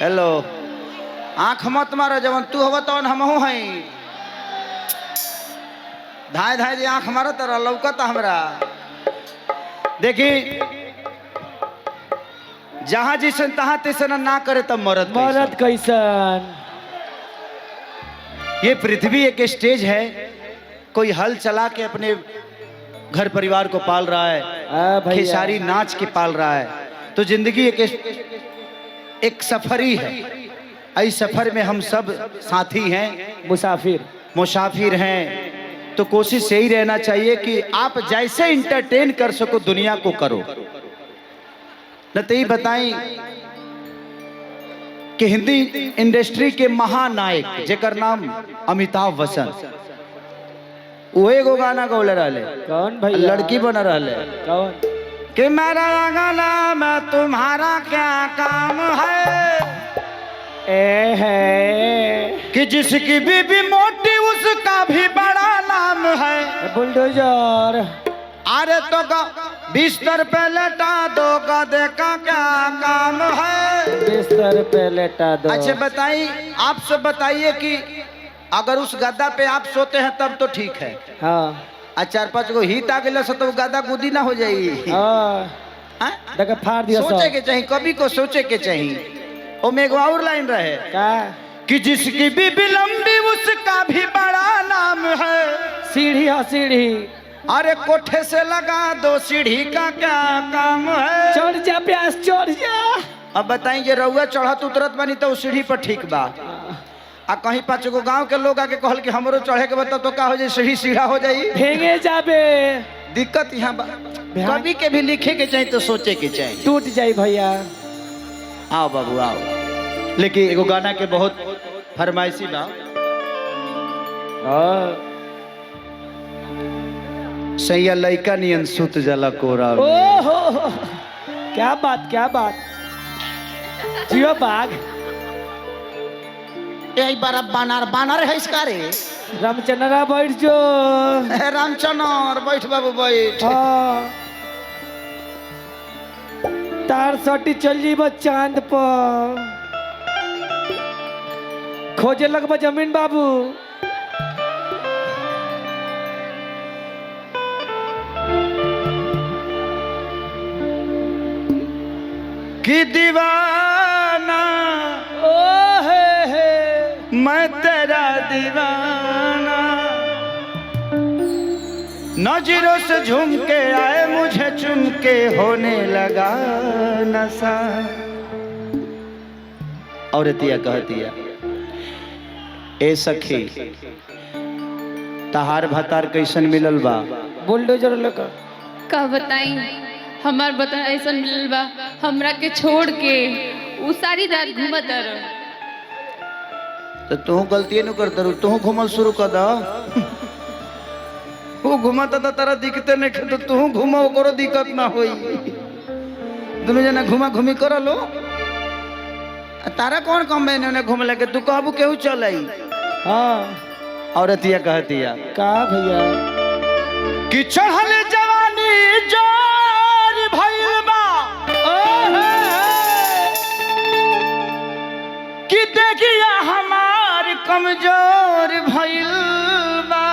Hello आँख मत मारो जब तू हो तो हमहू हैं धाय धाय जी आँख मारो तो लौकत हमरा देखी जहाँ जिसन तहाँ तिसन ना करे तब मरद कैसन। ये पृथ्वी एक स्टेज है, कोई हल चला के अपने घर परिवार को पाल रहा है, खेसारी नाच के पाल रहा है। तो जिंदगी एक सफर ही है। इस सफर में हम सब साथी हैं, मुसाफिर हैं। तो कोशिश यही रहना चाहिए कि आप जैसे इंटरटेन कर सको दुनिया को करो। न तो ये बताएं कि हिंदी इंडस्ट्री के महानायक जेकर नाम अमिताभ बच्चन वो एगो गाना गौले रहले। कौन भैया? लड़की बन रहले। कौन? कि मेरा गाना में तुम्हारा क्या काम है, कि जिसकी बीबी मोटी उसका भी बड़ा नाम है। बुलडोजर। अरे तो बिस्तर पे लेटा दो, गधे का क्या काम है। बिस्तर पे लेटा दो। अच्छा बताइए, आप सब बताइए कि अगर उस गद्दा पे आप सोते हैं तब तो ठीक है। हाँ। आ 4-5 गो हित आ गए तो गद्दा गुदी ना हो जाएगी। देखा फाड़ दिया। सोचे के चाहिए, कभी को सोचे के चाहिए। ओ में एगो और लाइन रहे का कि जिसकी बीबी लंबी उसका भी बड़ा नाम है। सीढ़ी है सीढ़ी। अरे कोठे से लगा दो, सीढ़ी का क्या काम है। चढ़ जा प्यास चढ़ जा। अब बताइए रउआ चढ़त उतरत बनी तो सीढ़ी पर ठीक बा। आ कहीं 5 गो गांव के लोग आके कहल कि हमरो चढ़े के बता तो का हो जाए, सीढ़ी सीधा हो जाई, भेंगे जाबे। दिक्कत यहाँ कभी के भी लिखे के चाहिए तो सोचे के चाहिए। टूट जाई भैया। आओ बाबू आओ। लेकिन एगो गाना के बहुत फरमाइशी बा। सैया लइका नियन सुत जला कोरा। ओहो क्या बात क्या बात। जियो बाघ। यही बार बानर है इसका रे। रामचंद्रा बैठ जो। रामचंद्र बैठ बाबू बैठ। तार सटी चल जीब चांद पर। खोजे लगब जमीन बाबू। कि दीवाना मैं तेरा दीवाना, नजरों से झूम के आए मुझे चुम के होने लगा नशा। औरतिया कहतिया ए सखी तहार भतार कैसन मिलल बा। बुलडोजर लेकर का बताई हमार बता ऐसा मिलल बा, हमरा के छोड़ के उ सारी रात घूमत रह। तो तू गलती न कर दरू, तू घूमल शुरू कर दा। वो घुमाता था तारा दिखते नहीं तो तू घूमा करो, दिक्कत ना होई। दोनों जना घुमा घूमी कर लो। तारा कौन कम है ने घूम लगे, तू कहबू केहू चल आई। हाँ औरतिया कहतिया का भैया कि चढ़ल जवानी जोर भइल बा, कि देखिया हमार कमजोर भइल बा,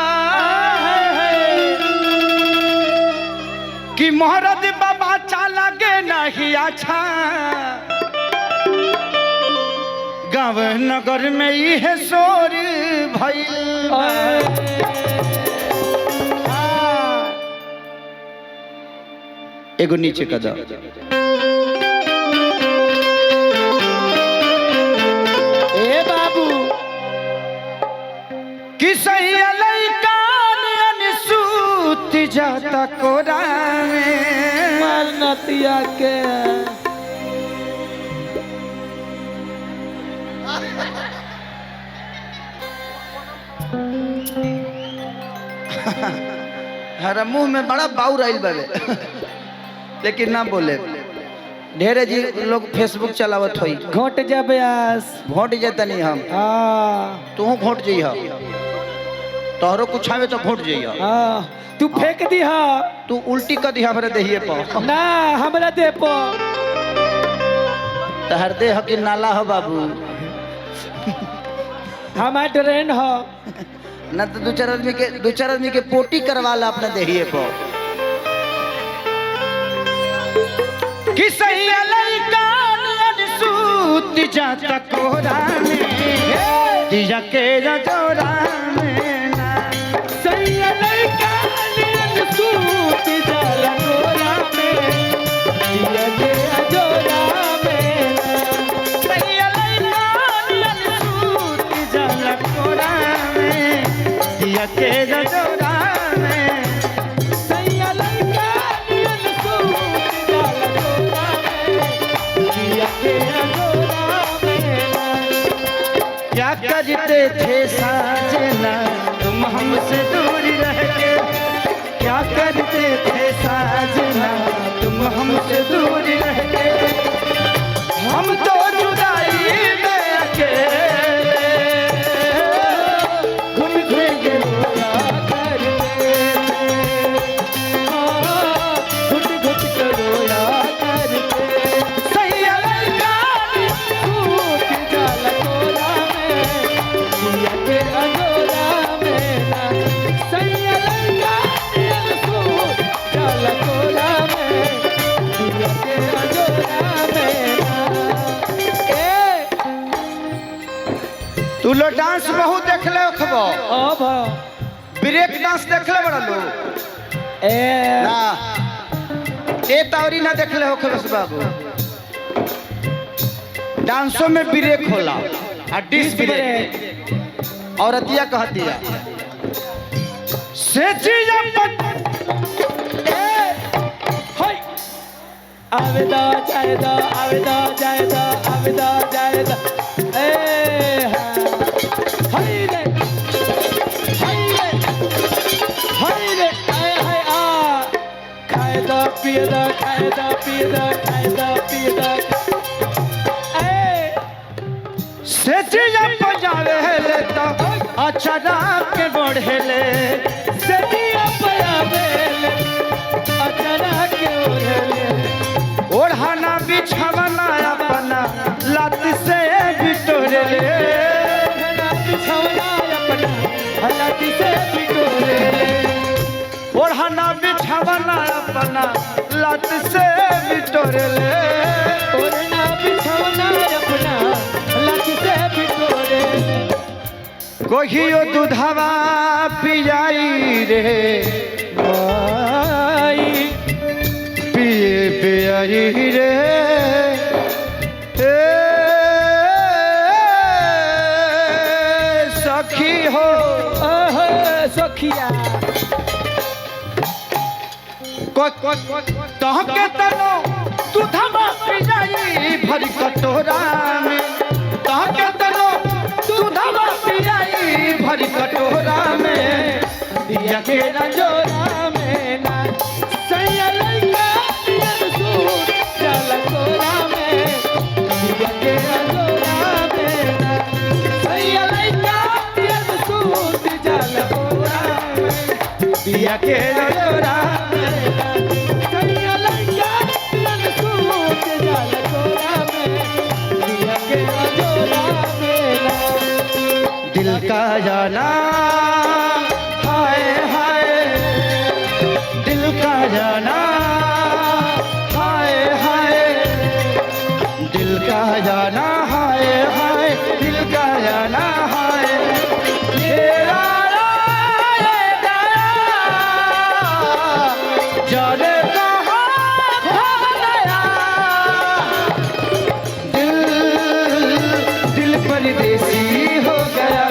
कि मोहरद बाबा चाला के नहीं अच्छा, गाँव नगर में यह शोर भइल बा। एगो नीचे कदम ए बाबू कि सही लइका सूत जाता कोरा में मालनतिया के। हरा मुंह में बड़ा बाउर आइल बाबे लेकिन ना बोले। ढेरे जी लोग फेसबुक चलावत होई। घोट जा ब्यास। भोट जेता नहीं हम। तू भोट जइह, तोहरो कुछ आवे तो भोट जइह। तू फेंक दी हा, तू उल्टी कर दी हमरा देहिए पर ना हमरा दे पर। तहर दे हो कि नाला हो बाबू? हमार ट्रेन हो ना तो दो चार आदमी के पोटी करवा ला अपने देहिए पर। कि सही लइका नियन सूत जाता कोरा में दिया के जोरा में ना। सही लइका नियन सूत जाला कोरा में दिया के जोरा में ना। सही लइका नियन सूत जाला कोरा में दिया के जोरा में। सही लइका नियन सूत जाला कोरा में दिया के जोरा में ना। क्या करते थे साजना तुम हमसे दूर रह के? क्या करते थे साजना तुम हमसे दूर रह के? हम तो जुदाई में अकेले घुट घुट के रोया करते घुट घुट के रोया करते। सही लइका सूत जाला कोरा में दिया के अंजोरा में ना। सही लइका नियन सूत जाला कोरा में दिया के अंजोरा में ना। ए तू लो डांस बहुत देख ले खबो। ओ भा ब्रेक डांस देख ले बड़ा लो ए ना। ए तावरी ना देख ले हो खबस बाबू। डांसों में ब्रेक होला और डिस ब्रेक। औरतिया कहती है से चीज़ आवेदा जायदा आवेदा जायदा आवेदा जायदा ए हाय रे हाय रे हाय रे हाय हाय आ खायदा पियदा खायदा पियदा खायदा पियदा ए से चीज़ बजावे ले तो अचानक के बढ़े ले। सदिया पयावे अचानक के ओढ़ले ओढ़ाना बिछावना अपना लात से बिटोरे ले। घना बिछौना अपना हलाती से बिटोरे ओढ़ाना बिछावना अपना लात से बिटोरे ले। ओढ़ना बिछौना अपना हलाती से बिटोरे कोहियो दूधवा पियाई रे आई पिए पियाई रे ए सखी हो। ओह सखिया तह के तनो दूधवा पियाई भरी कटोरा में। तह के तनो दूधवा पियाई भरी कटोरा में दिया के जोरा में ना। सैया लइका नियन सूत जाला कोरा में दिया के जोरा में ना। सैया लइका नियन सूत जाला कोरा में दिया के जोरा में ना। सैया लइका नियन सूत जाला कोरा में दिया के जोरा में ना। दिल का जाना हाय हाय दिल का जाना हाय हाय दिल का जाना हाय हाय दिल का जाना हाय ये रारा ये दारा जाने कहाँ भाग गया। दिल दिल परदेसी हो गया।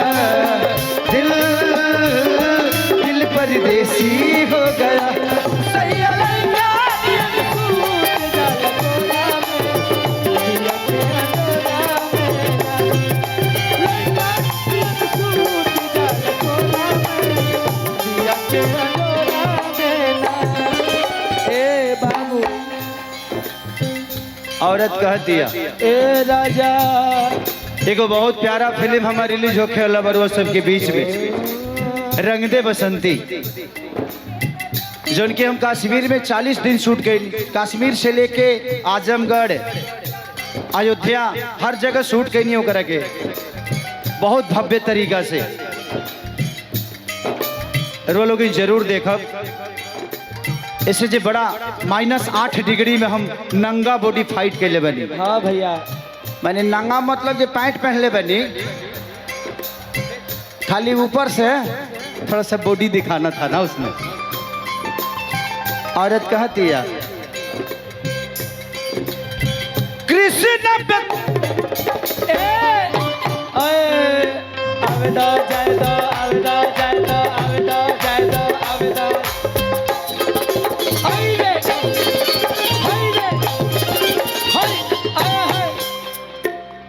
दिल दिल परदेसी हो गया। सही लइका नियन सूत जाला कोरा में दिया के जोरा में ना। लइका नियन सूत जाला कोरा में दिया के जोरा में ना। ए बाबू औरत कह दिया ए राजा एगो बहुत प्यारा फिल्म हमारी रिलीज होके वाला बरुआ सब के बीच में रंग दे बसंती जोन के हम कश्मीर में 40 दिन शूट गए। कश्मीर से लेके आजमगढ़ अयोध्या हर जगह शूट कैनी होकर के बहुत भव्य तरीका से रो लोग जरूर देखब। इससे जो बड़ा -8 डिग्री में हम नंगा बॉडी फाइट के लिए बनी। हाँ भैया, मैंने नंगा मतलब जो पैंट पहनले बनी, खाली ऊपर से थोड़ा सा बॉडी दिखाना था ना उसमें। औरत कहती है कृष्ण आवेदा जायदा आवेदा जायदा आवेदा जायदा आवेदा हाय रे हाय रे हाय हाय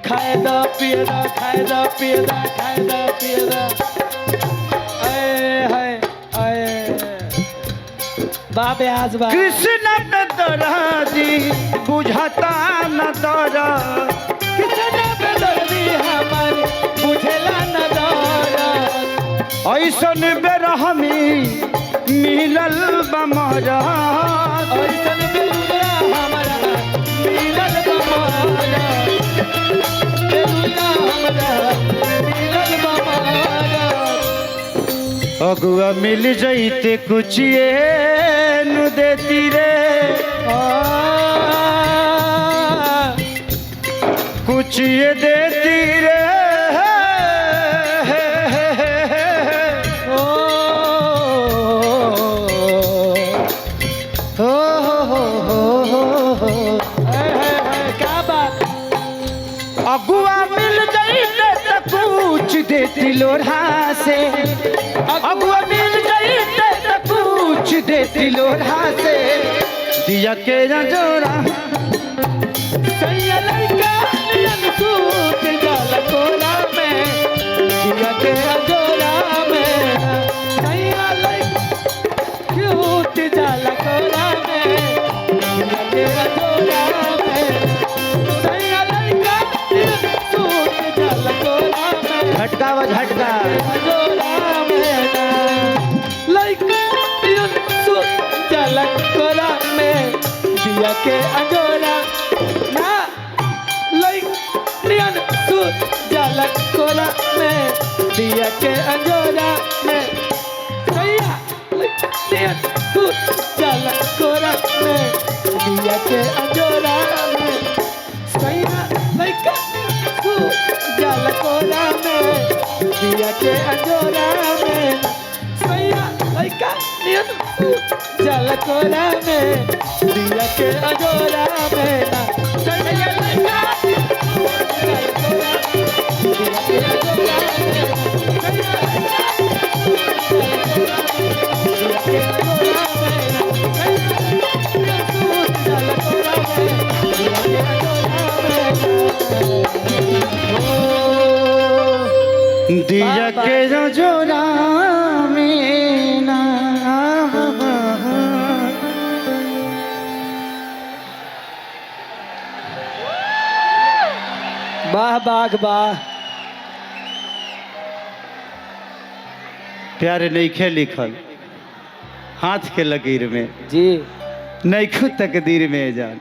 खायदा पियदा खायदा पियदा खायदा पियदा हाय हाय बाबे आज बा कृष्ण न दराजी बुझाता न दरा कितना बेदर्दी हमार बुझेला न दरा ऐसन बेरहमी मिलल बमरा ऐसन बेलुया हमारा मिलल बमारा बेलुया हमारा मिलल बमारा अगुआ मिल जैते कुछ ये नु देती रे कुछ ये देती रे क्या बात अगुआ मिल जैते तो कुछ देती लोढ़ा से अगुआ मिल जैते तो कुछ देती लोढ़ा से दिया के न जोड़ा सैया लड़का नियन सूत जल कोला में दिया के अजोला में सैया लड़का क्यूट जल कोला में दिया के अजोला में सैया लड़का नियन सूत जल कोला में झटका व झटका अजोला में लड़का नियन सूत जल कोला में दिया के अजोला ना लियन सूत जलक कोला में दिया के अंजोला में सैया लियन सूत जलक कोला में दिया के अंजोला में सैया लइका सूत जलक कोला में दिया के अंजोला में सैया लइका लियन सूत जलक कोला में दिया के अंजोला में सैया लइका दिया के जो जोड़ा में ना वाह बाघ वाह प्यारे नईखे लिखल हाथ के लकीर में जी नईखू तकदीर में जान